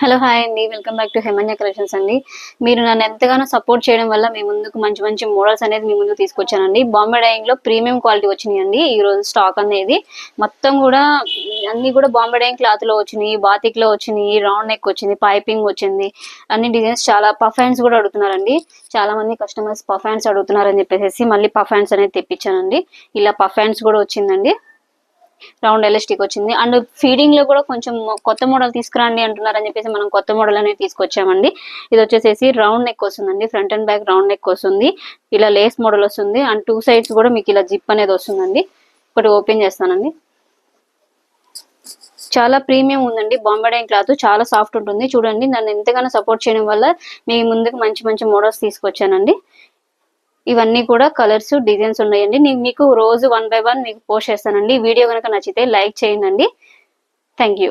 Hello hi అండి, welcome back to Hemanya collections అండి. మీరు నన్ను ఎంతగానో సపోర్ట్ చేయడం వల్ల మీ ముందుకు మంచి మంచి మోడల్స్ అనేది మీ ముందుకు తీసుకొచ్చానండి. బాంబే డైయింగ్ లో ప్రీమియం క్వాలిటీ వచ్చినాయండి. ఈ రోజు స్టాక్ అనేది మొత్తం కూడా అన్ని కూడా బాంబే డైయింగ్ క్లాత్ లో వచ్చినాయి, బాతిక్ లో వచ్చినాయి, రౌండ్ నెక్ వచ్చింది, పైపింగ్ వచ్చింది. అన్ని డిజైన్స్ చాలా పఫ్ హ్యాండ్స్ కూడా అడుగుతున్నారండి. చాలా మంది కస్టమర్స్ పఫ్ హ్యాండ్స్ అడుగుతున్నారని చెప్పేసి మళ్ళీ పఫ్ హ్యాండ్స్ అనేది తెప్పించానండి. ఇలా పఫ్ హ్యాండ్స్ కూడా వచ్చిందండి. రౌండ్ ఎలాస్టిక్ వచ్చింది. అండ్ ఫీడింగ్ లో కూడా కొంచెం కొత్త మోడల్ తీసుకురండి అంటున్నారని చెప్పేసి మనం కొత్త మోడల్ అనేది తీసుకొచ్చామండి. ఇది వచ్చేసేసి రౌండ్ నెక్ వస్తుందండి. Front and back round neck వస్తుంది. ఇలా లేస్ మోడల్ వస్తుంది. అండ్ టూ సైడ్స్ కూడా మీకు ఇలా జిప్ అనేది వస్తుందండి. ఒకటి ఓపెన్ చేస్తానండి. చాలా ప్రీమియం ఉందండి. బాంబే డైయింగ్ క్లాత్ చాలా సాఫ్ట్ ఉంటుంది. చూడండి, నన్ను ఎంతగానో సపోర్ట్ చేయడం వల్ల మీ ముందుకు మంచి మంచి మోడల్స్ తీసుకొచ్చానండి. ఇవన్నీ కూడా కలర్స్ డిజైన్స్ ఉన్నాయండి. నేను మీకు రోజు 1 by 1 మీకు పోస్ట్ చేస్తానండి. వీడియో కనుక నచ్చితే లైక్ చేయండి. Thank you.